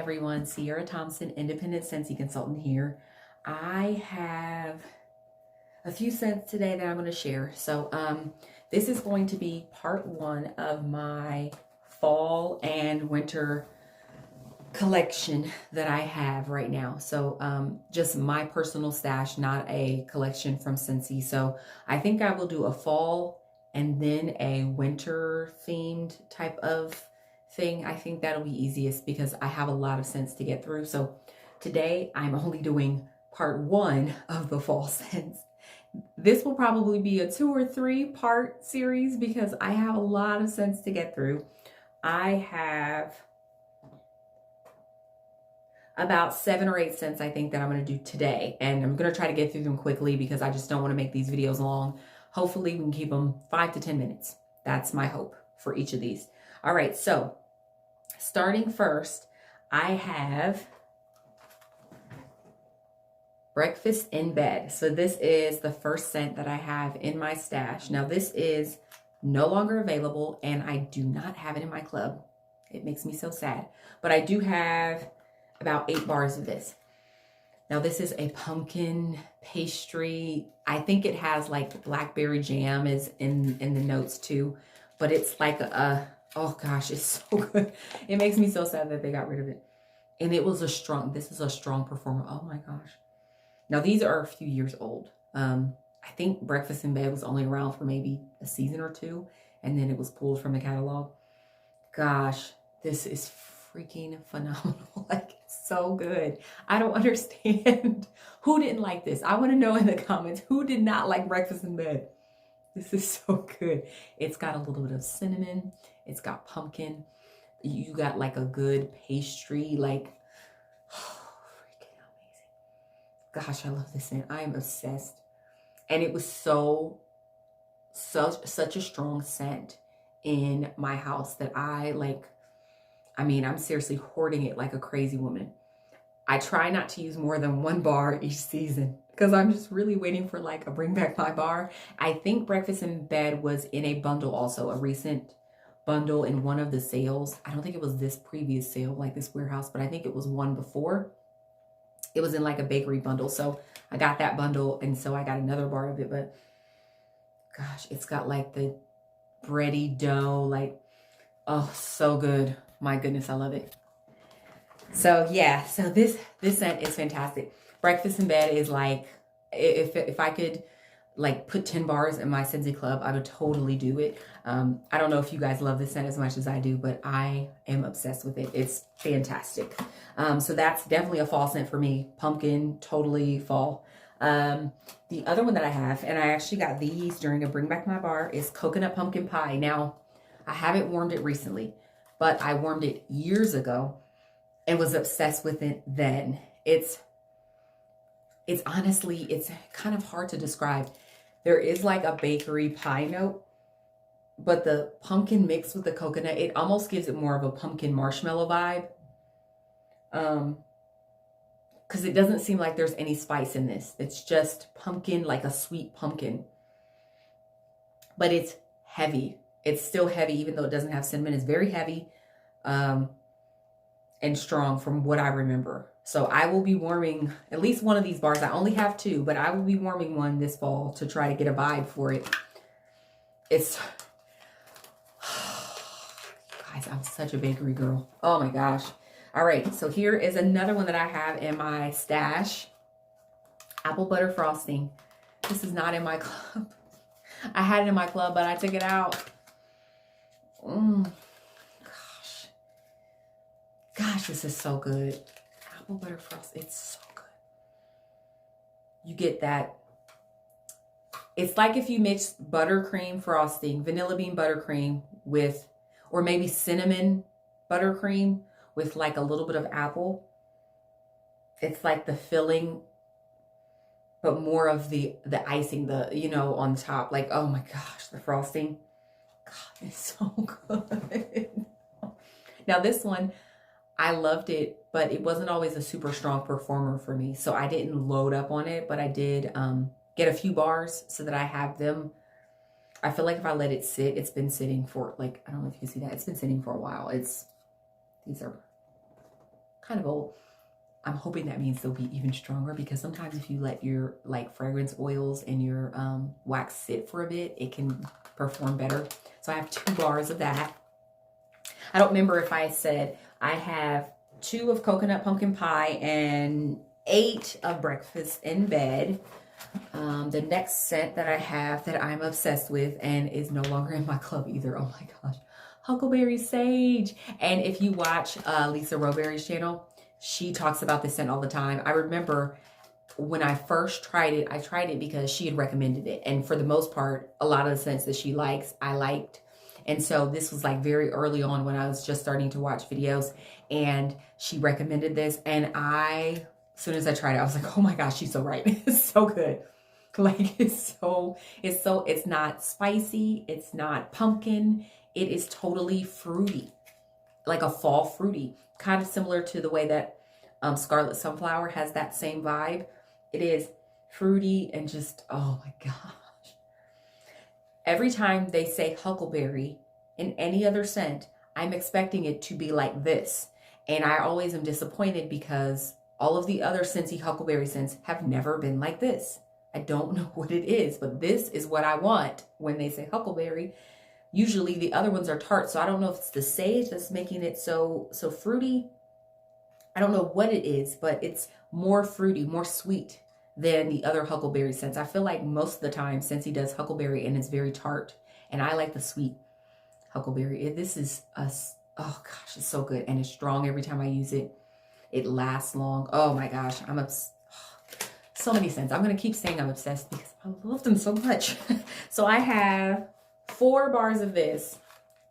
everyone, Sierra Thompson, independent Scentsy consultant here. I have a few scents today that I'm going to share. So this is going to be part one of my fall and winter collection that I have right now. So just my personal stash, not a collection from Scentsy. So I think I will do a fall and then a winter themed type of thing. I think that'll be easiest because I have a lot of scents to get through. So today I'm only doing part one of the fall scents. This will probably be a 2 or 3 part series because I have a lot of scents to get through. I have about 7 or 8 scents I think that I'm going to do today, and I'm going to try to get through them quickly because I just don't want to make these videos long. Hopefully we can keep them 5 to 10 minutes. That's my hope for each of these. All right, so starting first, I have Breakfast in Bed. So this is the first scent that I have in my stash. Now this is no longer available and I do not have it in my club. It makes me so sad, but I do have about 8 bars of this. Now this is a pumpkin pastry. I think it has like blackberry jam is in the notes too, but it's like oh gosh, it's so good. It makes me so sad that they got rid of it. And it was this is a strong performer. Oh my gosh. Now these are a few years old. I think Breakfast in Bed was only around for maybe a season or 2, and then it was pulled from the catalog. Gosh, this is freaking phenomenal. Like, it's so good. I don't understand who didn't like this. I want to know in the comments who did not like Breakfast in Bed. This is so good. It's got a little bit of cinnamon. It's got pumpkin. You got like a good pastry, like, oh, freaking amazing. Gosh, I love this scent. I am obsessed. And it was such a strong scent in my house that I'm seriously hoarding it like a crazy woman. I try not to use more than 1 bar each season because I'm just really waiting for like a bring back my bar. I think Breakfast in Bed was in a bundle also, a recent bundle in one of the sales. I don't think it was this previous sale, like this warehouse, but I think it was one before. It was in like a bakery bundle. So I got that bundle and so I got another bar of it, but gosh, it's got like the bready dough, like, oh, so good. My goodness, I love it. So yeah, so this scent is fantastic. Breakfast in Bed is like, if I could like put 10 bars in my Scentsy club, I would totally do it. I don't know if you guys love this scent as much as I do, but I am obsessed with it. It's fantastic. So that's definitely a fall scent for me. Pumpkin, totally fall. The other one that I have, and I actually got these during a Bring Back My Bar, is Coconut Pumpkin Pie. Now, I haven't warmed it recently, but I warmed it years ago and was obsessed with it then. It's honestly, it's kind of hard to describe. There is like a bakery pie note, but the pumpkin mixed with the coconut, it almost gives it more of a pumpkin marshmallow vibe. Because it doesn't seem like there's any spice in this. It's just pumpkin, like a sweet pumpkin. But it's heavy. It's still heavy, even though it doesn't have cinnamon. It's very heavy and strong from what I remember. So I will be warming at least one of these bars. I only have 2, but I will be warming one this fall to try to get a vibe for it. It's, guys, I'm such a bakery girl. Oh my gosh. All right, so here is another one that I have in my stash. Apple butter frosting. This is not in my club. I had it in my club, but I took it out. Gosh, this is so good. Apple butter frosting, it's so good. You get that. It's like if you mix buttercream frosting, vanilla bean buttercream with, or maybe cinnamon buttercream with like a little bit of apple. It's like the filling, but more of the icing, on top. Like, oh my gosh, the frosting. God, it's so good. Now this one, I loved it, but it wasn't always a super strong performer for me. So I didn't load up on it, but I did get a few bars so that I have them. I feel like if I let it sit, it's been sitting for like, I don't know if you can see that. It's been sitting for a while. These are kind of old. I'm hoping that means they'll be even stronger, because sometimes if you let your like fragrance oils and your wax sit for a bit, it can perform better. So I have 2 bars of that. I don't remember if I said I have 2 of coconut pumpkin pie and 8 of breakfast in bed. The next scent that I have that I'm obsessed with and is no longer in my club either, oh my gosh, Huckleberry Sage. And if you watch Lisa Roberry's channel, she talks about this scent all the time. I remember when I first tried it, I tried it because she had recommended it. And for the most part, a lot of the scents that she likes, I liked. And so this was like very early on when I was just starting to watch videos, and she recommended this. And as soon as I tried it, I was like, oh my gosh, she's so right. It's so good. Like it's not spicy. It's not pumpkin. It is totally fruity, like a fall fruity, kind of similar to the way that Scarlet Sunflower has that same vibe. It is fruity and just, oh my gosh. Every time they say huckleberry in any other scent, I'm expecting it to be like this. And I always am disappointed because all of the other Scentsy huckleberry scents have never been like this. I don't know what it is, but this is what I want when they say huckleberry. Usually the other ones are tart, so I don't know if it's the sage that's making it so fruity. I don't know what it is, but it's more fruity, more sweet than the other huckleberry scents. I feel like most of the time Scentsy does huckleberry and it's very tart, and I like the sweet huckleberry. This is oh gosh, it's so good, and it's strong every time I use it. It lasts long. Oh my gosh, so many scents. I'm gonna keep saying I'm obsessed because I love them so much. So I have 4 bars of this.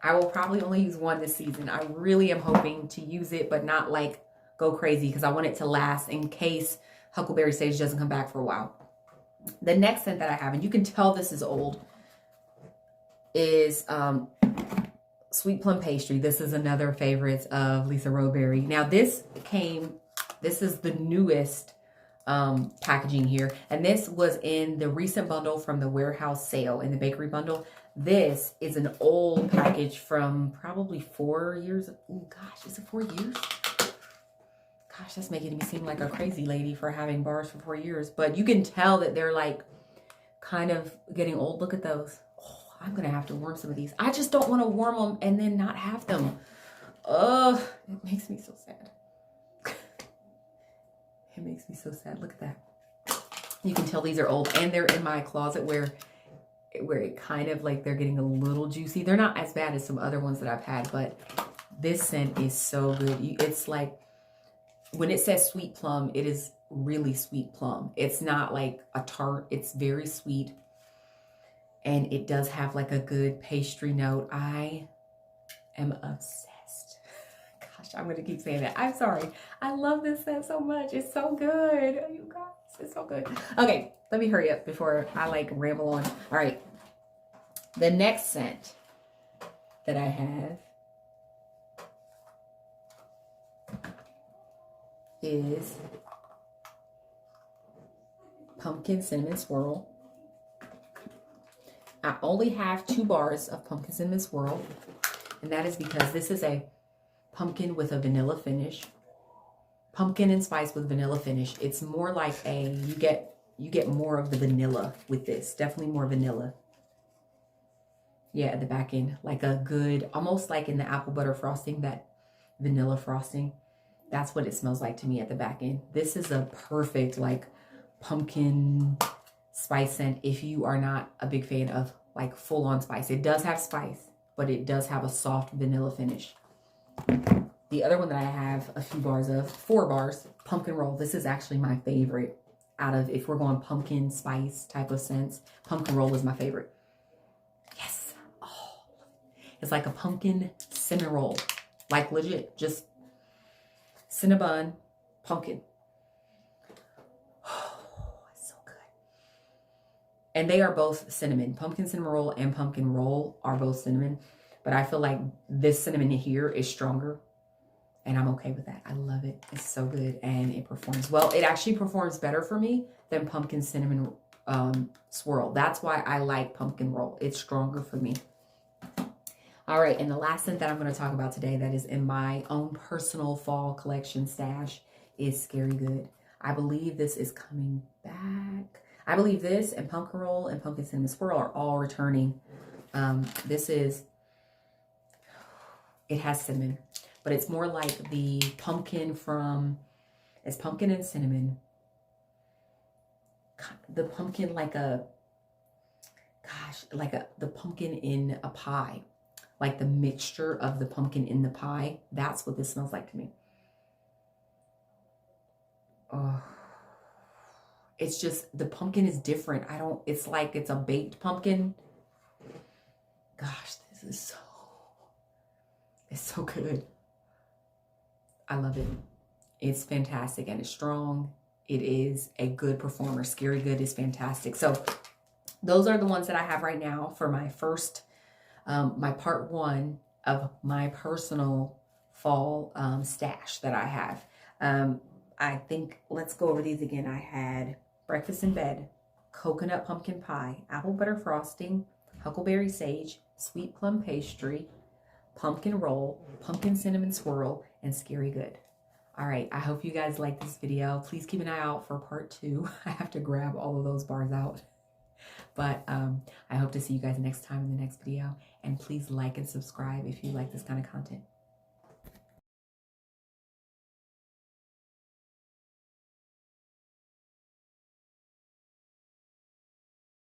I will probably only use 1 this season. I really am hoping to use it, but not like go crazy, because I want it to last in case Huckleberry Sage doesn't come back for a while. The next scent that I have, and you can tell this is old, is Sweet Plum Pastry. This is another favorite of Lisa Roberry. Now this is the newest packaging here, and this was in the recent bundle from the warehouse sale in the bakery bundle. This is an old package from probably 4 years. Oh gosh, is it 4 years? Gosh, that's making me seem like a crazy lady for having bars for 4 years. But you can tell that they're like kind of getting old. Look at those. Oh, I'm gonna have to warm some of these. I just don't want to warm them and then not have them. Ugh, it makes me so sad. It makes me so sad. Look at that. You can tell these are old, and they're in my closet where it kind of like they're getting a little juicy. They're not as bad as some other ones that I've had, but this scent is so good. It's like, when it says sweet plum, it is really sweet plum. It's not like a tart. It's very sweet, and it does have like a good pastry note. I am obsessed. Gosh, I'm going to keep saying that. I'm sorry. I love this scent so much. It's so good. You guys, it's so good. Okay, let me hurry up before I like ramble on. All right. The next scent that I have is Pumpkin Cinnamon Swirl. I only have 2 bars of Pumpkin Cinnamon Swirl, and that is because this is a pumpkin with a vanilla finish. Pumpkin and spice with vanilla finish. It's more like you get more of the vanilla with this. Definitely more vanilla. Yeah, at the back end, like a good, almost like in the apple butter frosting, that vanilla frosting. That's what it smells like to me at the back end. This is a perfect like pumpkin spice scent if you are not a big fan of like full on spice. It does have spice, but it does have a soft vanilla finish. The other one that I have a few bars of, 4 bars, Pumpkin Roll. This is actually my favorite out of, if we're going pumpkin spice type of scents, Pumpkin Roll is my favorite. Yes. Oh, it's like a pumpkin cinnamon roll. Like legit, just Cinnabon, pumpkin. Oh, it's so good. And they are both cinnamon. Pumpkin cinnamon roll and pumpkin roll are both cinnamon. But I feel like this cinnamon here is stronger. And I'm okay with that. I love it. It's so good. And it performs well. It actually performs better for me than pumpkin cinnamon swirl. That's why I like pumpkin roll. It's stronger for me. All right, and the last scent that I'm going to talk about today that is in my own personal fall collection stash is Scary Good. I believe this is coming back. I believe this and Pumpkin Roll and Pumpkin Cinnamon Swirl are all returning. It has cinnamon, but it's more like the pumpkin it's pumpkin and cinnamon. The pumpkin the pumpkin in a pie. Like the mixture of the pumpkin in the pie. That's what this smells like to me. Oh, it's just, the pumpkin is different. It's like it's a baked pumpkin. Gosh, it's so good. I love it. It's fantastic and it's strong. It is a good performer. Scary Good is fantastic. So those are the ones that I have right now for my first my part 1 of my personal fall stash that I have. I think, let's go over these again. I had Breakfast in Bed, Coconut Pumpkin Pie, Apple Butter Frosting, Huckleberry Sage, Sweet Plum Pastry, Pumpkin Roll, Pumpkin Cinnamon Swirl, and Scary Good. All right, I hope you guys like this video. Please keep an eye out for part 2. I have to grab all of those bars out. But I hope to see you guys next time in the next video. And please like and subscribe if you like this kind of content.